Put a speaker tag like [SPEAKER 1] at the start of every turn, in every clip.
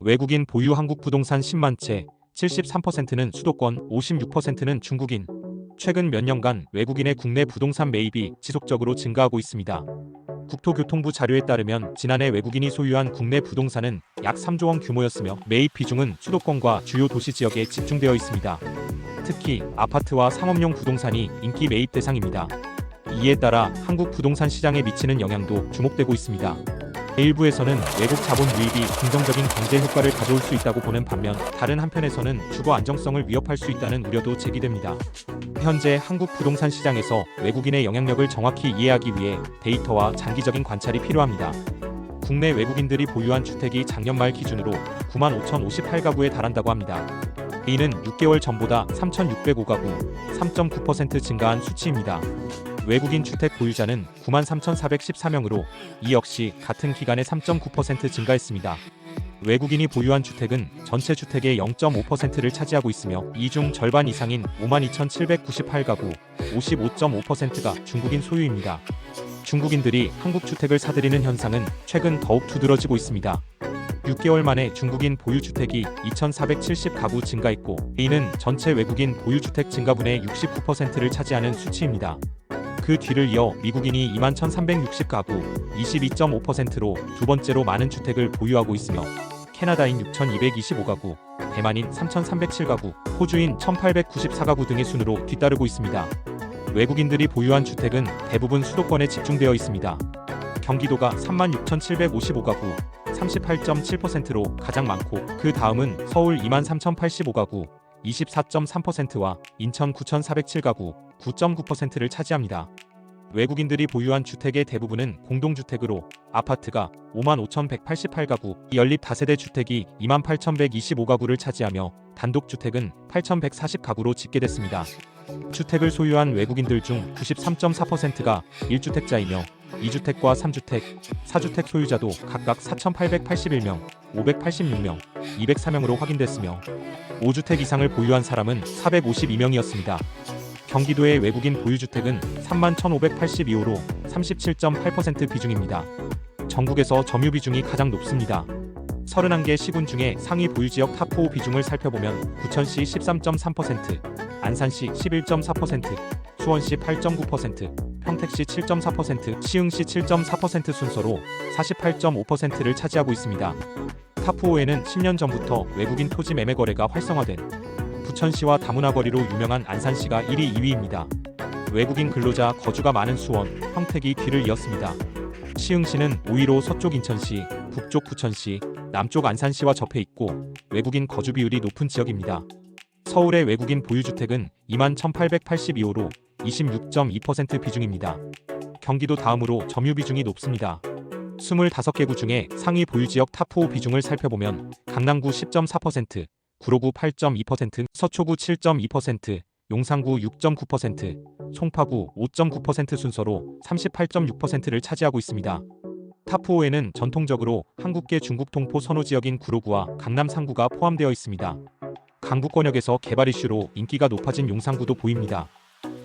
[SPEAKER 1] 외국인 보유 한국 부동산 10만 채, 73%는 수도권, 56%는 중국인. 최근 몇 년간 외국인의 국내 부동산 매입이 지속적으로 증가하고 있습니다. 국토교통부 자료에 따르면 지난해 외국인이 소유한 국내 부동산은 약 3조 원 규모였으며 매입 비중은 수도권과 주요 도시 지역에 집중되어 있습니다. 특히 아파트와 상업용 부동산이 인기 매입 대상입니다. 이에 따라 한국 부동산 시장에 미치는 영향도 주목되고 있습니다. 일부에서는 외국 자본 유입이 긍정적인 경제 효과를 가져올 수 있다고 보는 반면 다른 한편에서는 주거 안정성을 위협할 수 있다는 우려도 제기됩니다. 현재 한국 부동산 시장에서 외국인의 영향력을 정확히 이해하기 위해 데이터와 장기적인 관찰이 필요합니다. 국내 외국인들이 보유한 주택이 작년 말 기준으로 95,058가구에 달한다고 합니다. 이는 6개월 전보다 3,605가구, 3.9% 증가한 수치입니다. 외국인 주택 보유자는 93,414명으로 이 역시 같은 기간에 3.9% 증가했습니다. 외국인이 보유한 주택은 전체 주택의 0.5%를 차지하고 있으며 이 중 절반 이상인 52,798가구, 55.5%가 중국인 소유입니다. 중국인들이 한국 주택을 사들이는 현상은 최근 더욱 두드러지고 있습니다. 6개월 만에 중국인 보유주택이 2,470가구 증가했고 이는 전체 외국인 보유주택 증가분의 69%를 차지하는 수치입니다. 그 뒤를 이어 미국인이 21,360가구, 22.5%로 두 번째로 많은 주택을 보유하고 있으며 캐나다인 6,225가구, 대만인 3,307가구, 호주인 1,894가구 등의 순으로 뒤따르고 있습니다. 외국인들이 보유한 주택은 대부분 수도권에 집중되어 있습니다. 경기도가 36,755가구, 38.7%로 가장 많고 그 다음은 서울 23,085가구, 24.3%와 인천 9,407가구, 9.9%를 차지합니다. 외국인들이 보유한 주택의 대부분은 공동주택으로 아파트가 55,188가구, 연립 다세대 주택이 28,125가구를 차지하며 단독주택은 8,140가구로 집계됐습니다. 주택을 소유한 외국인들 중 93.4%가 1주택자이며 2주택과 3주택, 4주택 소유자도 각각 4,881명, 586명, 204명으로 확인됐으며 5주택 이상을 보유한 사람은 452명이었습니다. 경기도의 외국인 보유주택은 31,582호로 37.8% 비중입니다. 전국에서 점유 비중이 가장 높습니다. 31개 시군 중에 상위 보유지역 탑4 비중을 살펴보면 부천시 13.3%, 안산시 11.4%, 수원시 8.9%, 평택시 7.4%, 시흥시 7.4% 순서로 48.5%를 차지하고 있습니다. 탑4에는 10년 전부터 외국인 토지 매매 거래가 활성화된 부천시와 다문화 거리로 유명한 안산시가 1위, 2위입니다. 외국인 근로자 거주가 많은 수원, 평택이 뒤를 이었습니다. 시흥시는 5위로 서쪽 인천시, 북쪽 부천시, 남쪽 안산시와 접해 있고 외국인 거주 비율이 높은 지역입니다. 서울의 외국인 보유주택은 21,882호로 26.2% 비중입니다. 경기도 다음으로 점유 비중이 높습니다. 25개구 중에 상위 보유지역 탑4 비중을 살펴보면 강남구 10.4%, 구로구 8.2%, 서초구 7.2%, 용산구 6.9%, 송파구 5.9% 순서로 38.6%를 차지하고 있습니다. 탑4에는 전통적으로 한국계 중국 동포 선호 지역인 구로구와 강남 상구가 포함되어 있습니다. 강북권역에서 개발 이슈로 인기가 높아진 용산구도 보입니다.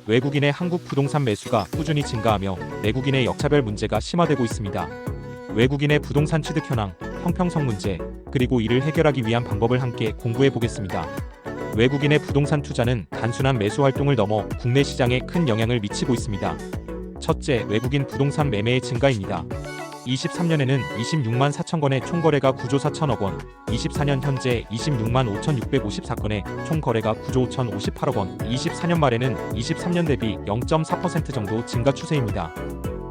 [SPEAKER 1] 외국인의 한국 부동산 매수가 꾸준히 증가하며 내국인의 역차별 문제가 심화되고 있습니다. 외국인의 부동산 취득 현황, 형평성 문제, 그리고 이를 해결하기 위한 방법을 함께 공부해 보겠습니다. 외국인의 부동산 투자는 단순한 매수 활동을 넘어 국내 시장에 큰 영향을 미치고 있습니다. 첫째, 외국인 부동산 매매의 증가입니다. 23년에는 26만 4천 건의 총거래가 9조 4천억 원, 24년 현재 26만 5,654건의 총거래가 9조 5,058억 원, 24년 말에는 23년 대비 0.4% 정도 증가 추세입니다.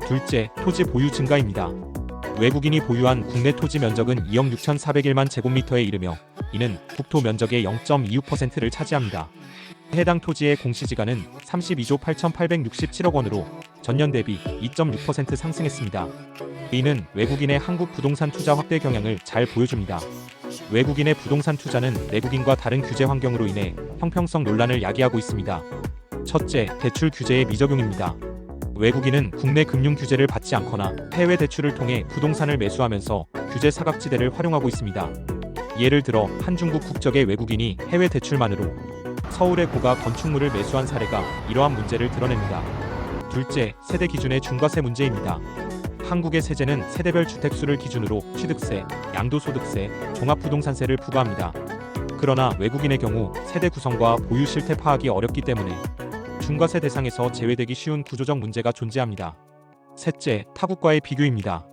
[SPEAKER 1] 둘째, 토지 보유 증가입니다. 외국인이 보유한 국내 토지 면적은 2억 6,401만 제곱미터에 이르며 이는 국토 면적의 0.26%를 차지합니다. 해당 토지의 공시지가는 32조 8,867억 원으로 전년 대비 2.6% 상승했습니다. 이는 외국인의 한국 부동산 투자 확대 경향을 잘 보여줍니다. 외국인의 부동산 투자는 내국인과 다른 규제 환경으로 인해 형평성 논란을 야기하고 있습니다. 첫째, 대출 규제의 미적용입니다. 외국인은 국내 금융 규제를 받지 않거나 해외 대출을 통해 부동산을 매수하면서 규제 사각지대를 활용하고 있습니다. 예를 들어 한 중국 국적의 외국인이 해외 대출만으로 서울의 고가 건축물을 매수한 사례가 이러한 문제를 드러냅니다. 둘째, 세대 기준의 중과세 문제입니다. 한국의 세제는 세대별 주택수를 기준으로 취득세, 양도소득세, 종합부동산세를 부과합니다. 그러나 외국인의 경우 세대 구성과 보유 실태 파악이 어렵기 때문에 중과세 대상에서 제외되기 쉬운 구조적 문제가 존재합니다. 셋째, 타국과의 비교입니다.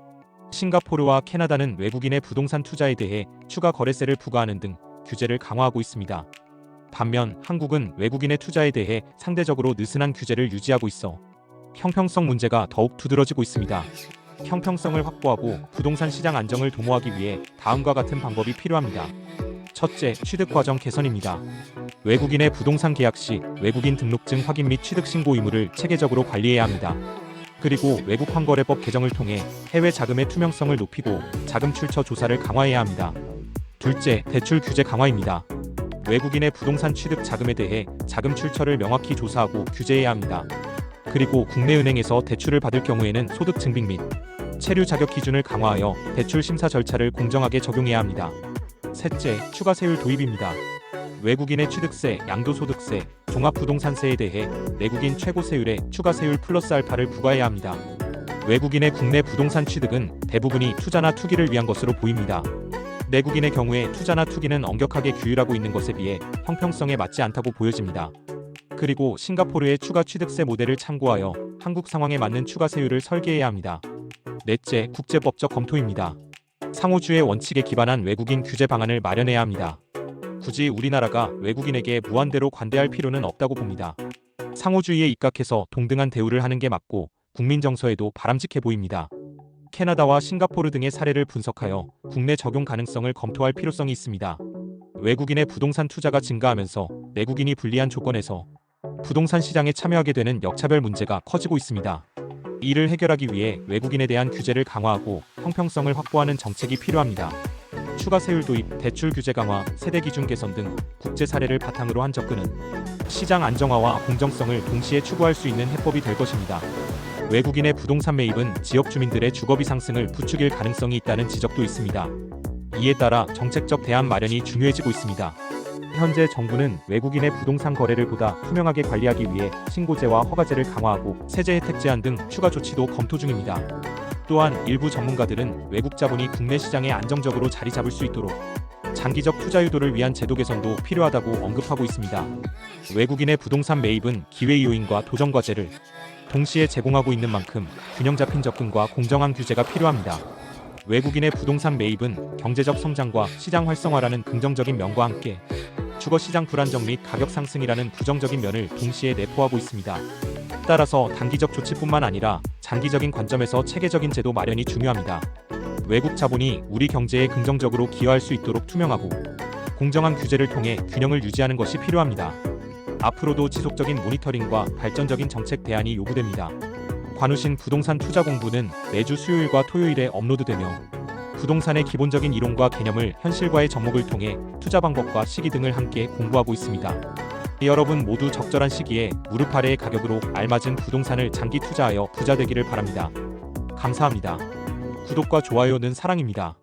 [SPEAKER 1] 싱가포르와 캐나다는 외국인의 부동산 투자에 대해 추가 거래세를 부과하는 등 규제를 강화하고 있습니다. 반면 한국은 외국인의 투자에 대해 상대적으로 느슨한 규제를 유지하고 있어 형평성 문제가 더욱 두드러지고 있습니다. 형평성을 확보하고 부동산 시장 안정을 도모하기 위해 다음과 같은 방법이 필요합니다. 첫째, 취득 과정 개선입니다. 외국인의 부동산 계약 시 외국인 등록증 확인 및 취득 신고 의무를 체계적으로 관리해야 합니다. 그리고 외국 환거래법 개정을 통해 해외 자금의 투명성을 높이고 자금 출처 조사를 강화해야 합니다. 둘째, 대출 규제 강화입니다. 외국인의 부동산 취득 자금에 대해 자금 출처를 명확히 조사하고 규제해야 합니다. 그리고 국내 은행에서 대출을 받을 경우에는 소득 증빙 및 체류 자격 기준을 강화하여 대출 심사 절차를 공정하게 적용해야 합니다. 셋째, 추가 세율 도입입니다. 외국인의 취득세, 양도소득세, 종합부동산세에 대해 내국인 최고 세율의 추가 세율 플러스 알파를 부과해야 합니다. 외국인의 국내 부동산 취득은 대부분이 투자나 투기를 위한 것으로 보입니다. 내국인의 경우에 투자나 투기는 엄격하게 규율하고 있는 것에 비해 형평성에 맞지 않다고 보여집니다. 그리고 싱가포르의 추가 취득세 모델을 참고하여 한국 상황에 맞는 추가 세율을 설계해야 합니다. 넷째, 국제법적 검토입니다. 상호주의 원칙에 기반한 외국인 규제 방안을 마련해야 합니다. 굳이 우리나라가 외국인에게 무한대로 관대할 필요는 없다고 봅니다. 상호주의에 입각해서 동등한 대우를 하는 게 맞고 국민 정서에도 바람직해 보입니다. 캐나다와 싱가포르 등의 사례를 분석하여 국내 적용 가능성을 검토할 필요성이 있습니다. 외국인의 부동산 투자가 증가하면서 내국인이 불리한 조건에서 부동산 시장에 참여하게 되는 역차별 문제가 커지고 있습니다. 이를 해결하기 위해 외국인에 대한 규제를 강화하고 형평성을 확보하는 정책이 필요합니다. 추가 세율 도입, 대출 규제 강화, 세대 기준 개선 등 국제 사례를 바탕으로 한 접근은 시장 안정화와 공정성을 동시에 추구할 수 있는 해법이 될 것입니다. 외국인의 부동산 매입은 지역 주민들의 주거비 상승을 부추길 가능성이 있다는 지적도 있습니다. 이에 따라 정책적 대안 마련이 중요해지고 있습니다. 현재 정부는 외국인의 부동산 거래를 보다 투명하게 관리하기 위해 신고제와 허가제를 강화하고 세제 혜택 제한 등 추가 조치도 검토 중입니다. 또한 일부 전문가들은 외국 자본이 국내 시장에 안정적으로 자리 잡을 수 있도록 장기적 투자 유도를 위한 제도 개선도 필요하다고 언급하고 있습니다. 외국인의 부동산 매입은 기회 요인과 도전 과제를 동시에 제공하고 있는 만큼 균형 잡힌 접근과 공정한 규제가 필요합니다. 외국인의 부동산 매입은 경제적 성장과 시장 활성화라는 긍정적인 면과 함께 주거시장 불안정 및 가격 상승이라는 부정적인 면을 동시에 내포하고 있습니다. 따라서 단기적 조치뿐만 아니라 장기적인 관점에서 체계적인 제도 마련이 중요합니다. 외국 자본이 우리 경제에 긍정적으로 기여할 수 있도록 투명하고 공정한 규제를 통해 균형을 유지하는 것이 필요합니다. 앞으로도 지속적인 모니터링과 발전적인 정책 대안이 요구됩니다. 관우신 부동산 투자 공부는 매주 수요일과 토요일에 업로드되며 부동산의 기본적인 이론과 개념을 현실과의 접목을 통해 투자 방법과 시기 등을 함께 공부하고 있습니다. 여러분 모두 적절한 시기에 무릎 아래의 가격으로 알맞은 부동산을 장기 투자하여 부자 되기를 바랍니다. 감사합니다. 구독과 좋아요는 사랑입니다.